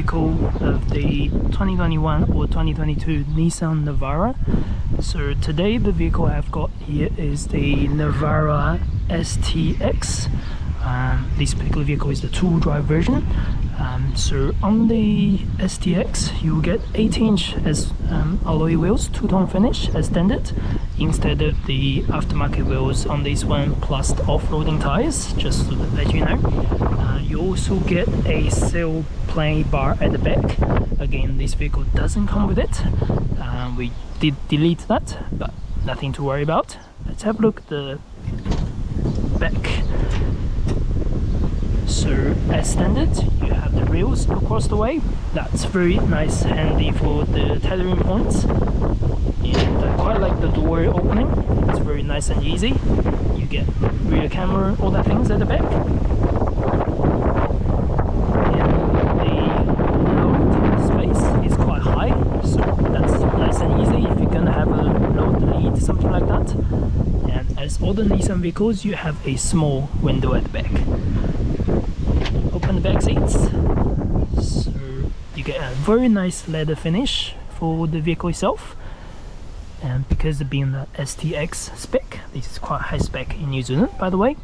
vehicle of the 2021 or 2022 Nissan Navara. So today the vehicle I've got here is the Navara STX. This particular vehicle is the two-wheel drive version. So on the STX you will get 18-inch as alloy wheels, two-tone finish as standard, instead of the aftermarket wheels on this one, plus the off-roading tires, just to let you know. You also get a sail play bar at the back. Again, this vehicle doesn't come with it. We did delete that, but nothing to worry about. Let's have a look at the back. So as standard, you have the rails across the way. That's very nice, handy for the tethering points. And I quite like the door opening. It's very nice and easy. You get rear camera, all that things at the back. And the load space is quite high, so that's nice and easy if you're gonna have a load lead, something like that. And as all the Nissan vehicles, you have a small window at the back. Open the back seats, so you get a very nice leather finish for the vehicle itself. And because of being the STX spec, this is quite high spec in New Zealand, by the way.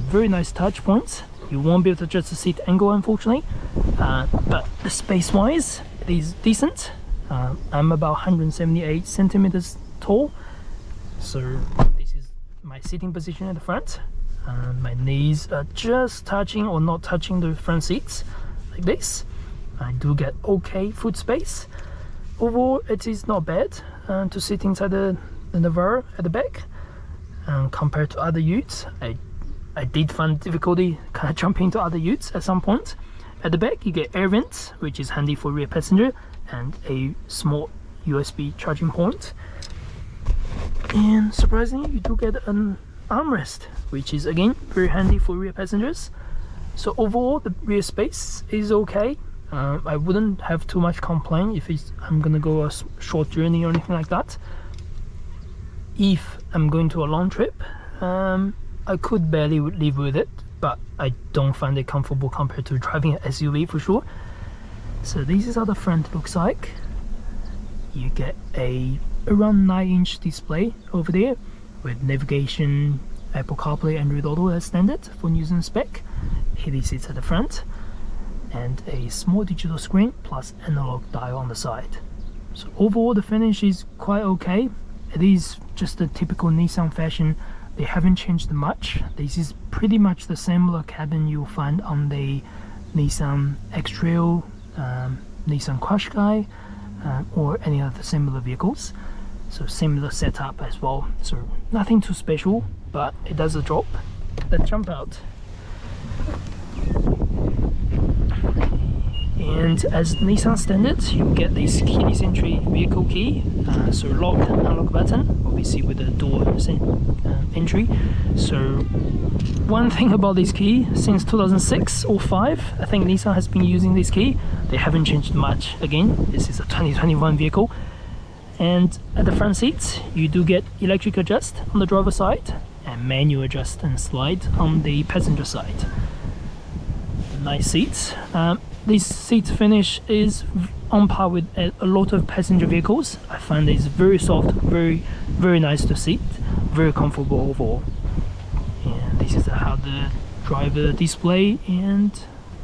Very nice touch points. You won't be able to adjust the seat angle, unfortunately, but the space wise it is decent. I'm about 178 centimeters tall, so this is my sitting position at the front. My knees are just touching or not touching the front seats, like this. I do get okay foot space. Overall, it is not bad to sit inside the Navara at the back. Compared to other utes, I did find difficulty kind of jumping into other utes at some point. At the back, you get air vents, which is handy for rear passenger, and a small USB charging point. And surprisingly, you do get an armrest, which is again very handy for rear passengers. So overall, the rear space is okay. I wouldn't have too much complaint if I'm gonna go a short journey or anything like that. If I'm going to a long trip, I could barely live with it, but I don't find it comfortable compared to driving an SUV for sure. So this is how the front looks like. You get a around 9-inch display over there with navigation, Apple CarPlay, Android Auto as standard for New Zealand spec. Heated seats at the front, and a small digital screen plus analog dial on the side. So overall the finish is quite okay. It is just a typical Nissan fashion. They haven't changed much. This is pretty much the similar cabin you'll find on the Nissan X-Trail, Nissan Qashqai, or any other similar vehicles. So similar setup as well. So nothing too special, but it does a job. Let's jump out. And as Nissan standard, you get this keyless entry vehicle key, so lock, unlock button, obviously with the door entry. So one thing about this key, since 2006 or 5, I think Nissan has been using this key. They haven't changed much. Again, this is a 2021 vehicle. And at the front seats, you do get electric adjust on the driver's side and manual adjust and slide on the passenger side. Nice seats. This seat finish is on par with a lot of passenger vehicles. I find it's very soft, very nice to sit, very comfortable overall. And this is how the driver display and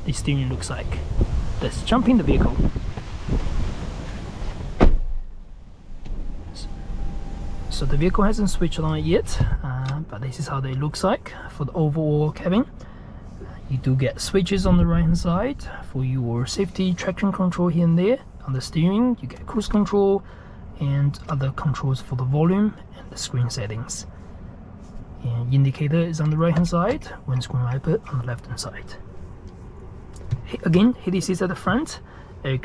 the steering looks like. Let's jump in the vehicle. So the vehicle hasn't switched on yet, but this is how they looks like for the overall cabin. You do get switches on the right hand side for your safety, traction control here and there. On the steering you get cruise control and other controls for the volume and the screen settings. And indicator is on the right hand side, windscreen wiper on the left hand side. Again, heated seats at the front, air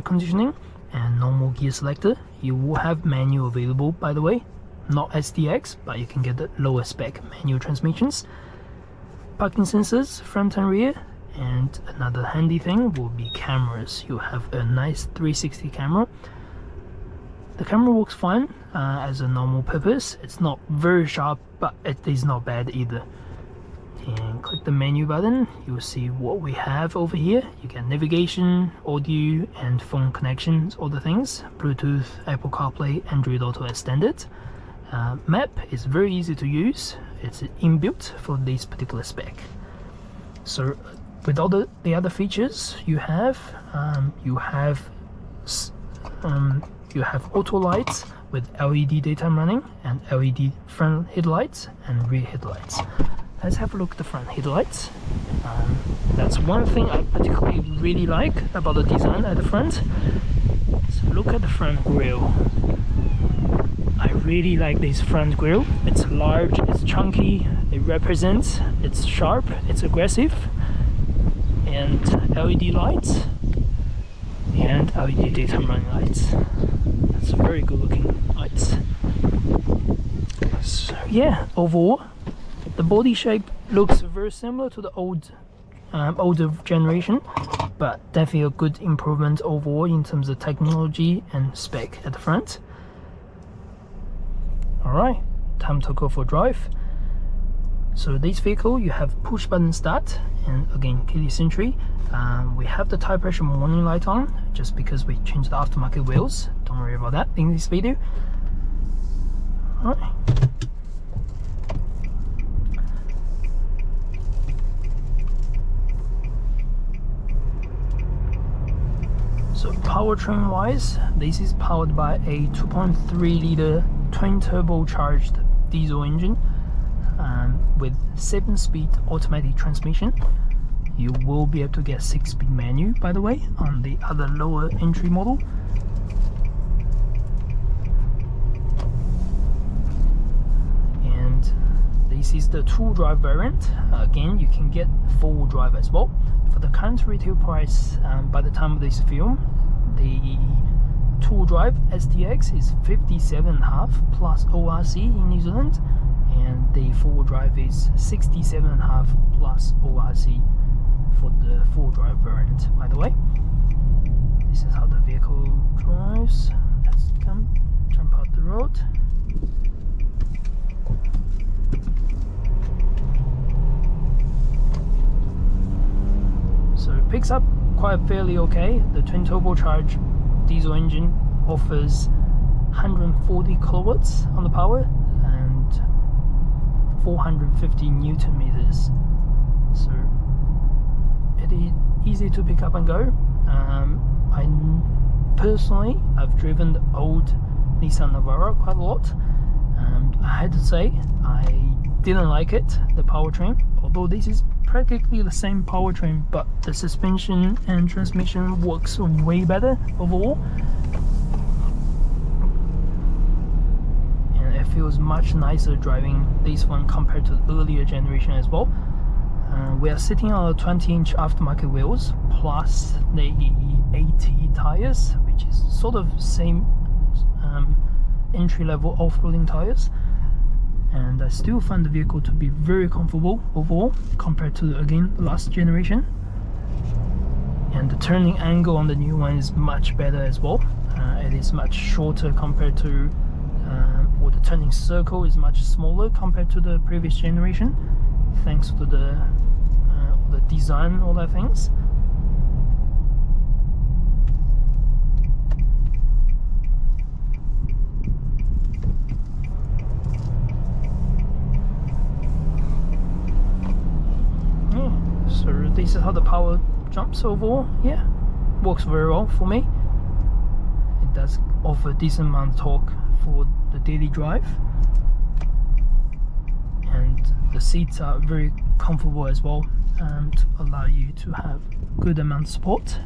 conditioning and normal gear selector. You will have manual available, by the way, not SDX, but you can get the lower spec manual transmissions. Parking sensors front and rear, and another handy thing will be cameras. You have a nice 360 camera. The camera works fine as a normal purpose. It's not very sharp, but it is not bad either. and click the menu button, you'll see what we have over here. You get navigation, audio and phone connections, all the things, Bluetooth, Apple CarPlay, Android Auto as standard. Map is very easy to use, it's inbuilt for this particular spec. So with all the other features you have auto lights with LED daytime running and LED front headlights and rear headlights. Let's have a look at the front headlights. That's one thing I particularly really like about the design at the front. So look at the front grille. I really like this front grille. It's large, it's chunky, it represents, it's sharp, it's aggressive, and LED lights and LED daytime running lights. That's very good looking lights. So yeah, overall the body shape looks very similar to the older generation, but definitely a good improvement overall in terms of technology and spec at the front. Alright, time to go for a drive. So this vehicle, you have push button start and again keyless entry. We have the tire pressure warning light on just because we changed the aftermarket wheels. Don't worry about that in this video. Alright. So powertrain wise, this is powered by a 2.3 liter twin turbocharged diesel engine with 7-speed automatic transmission. You will be able to get 6-speed manual, by the way, on the other lower entry model. And this is the 2-drive variant. Again, you can get 4-wheel drive as well. For the current retail price, by the time of this film, the 2-wheel drive STX is 57.5 plus ORC in New Zealand, and the 4-wheel drive is 67.5 plus ORC for the 4-wheel drive variant, by the way. This is how the vehicle drives. Let's jump out the road. So it picks up quite fairly okay. The twin turbocharged diesel engine offers 140 kilowatts on the power and 450 Newton meters. So it is easy to pick up and go. I've driven the old Nissan Navara quite a lot, and I had to say I didn't like it, the powertrain, although this is practically the same powertrain, but the suspension and transmission works way better overall, and it feels much nicer driving this one compared to the earlier generation as well. We are sitting on a 20-inch aftermarket wheels plus the 80 tires, which is sort of same entry-level off-roading tires, and I still find the vehicle to be very comfortable overall compared to, again, last generation. And the turning angle on the new one is much better as well. It is much shorter compared to, or the turning circle is much smaller compared to the previous generation, thanks to the design, all that things. So this is how the power jumps overall. Yeah, works very well for me. It does offer a decent amount of torque for the daily drive, and the seats are very comfortable as well, to allow you to have good amount of support.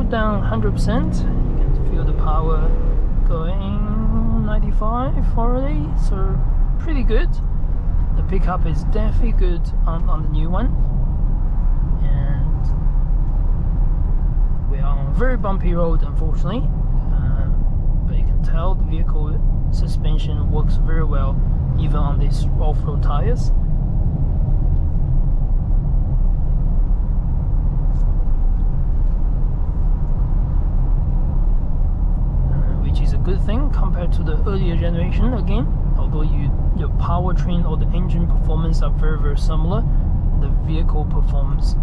Down 100%, you can feel the power going 95 already, so pretty good. The pickup is definitely good on the new one, and we are on a very bumpy road, unfortunately. tell, the vehicle suspension works very well even on these off-road tires. Which is a good thing compared to the earlier generation again. Although your powertrain or the engine performance are very similar, the vehicle performance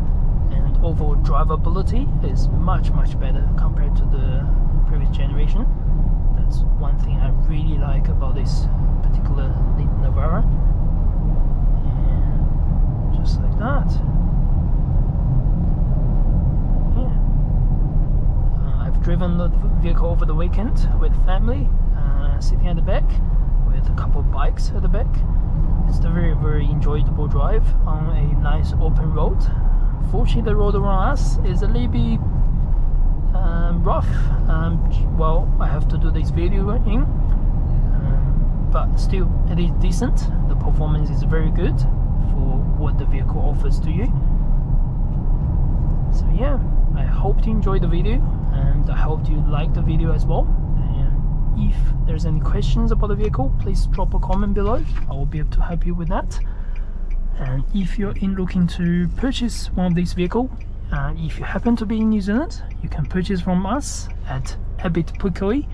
and overall drivability is much better compared to the previous generation. That's one thing I really like about this particular Navara. And just like that. Yeah. I've driven the vehicle over the weekend with family, sitting at the back with a couple of bikes at the back. It's a very enjoyable drive on a nice open road. Fortunately, the road around us is a little bit rough. Well, I have to do this video in, but still it is decent. The performance is very good for what the vehicle offers to you. So yeah, I hope you enjoyed the video, and I hope you like the video as well. And if there's any questions about the vehicle, please drop a comment below. I will be able to help you with that. And if you're looking to purchase one of these vehicles, if you happen to be in New Zealand, you can purchase from us at Habit Pukoi.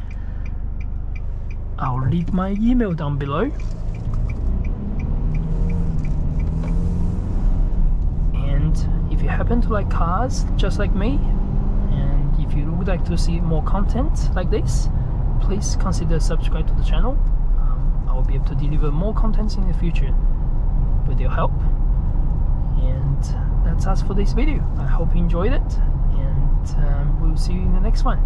I'll leave my email down below. And if you happen to like cars just like me, and if you would like to see more content like this, please consider subscribe to the channel. I will be able to deliver more content in the future with your help. And that's us for this video. I hope you enjoyed it, and we'll see you in the next one.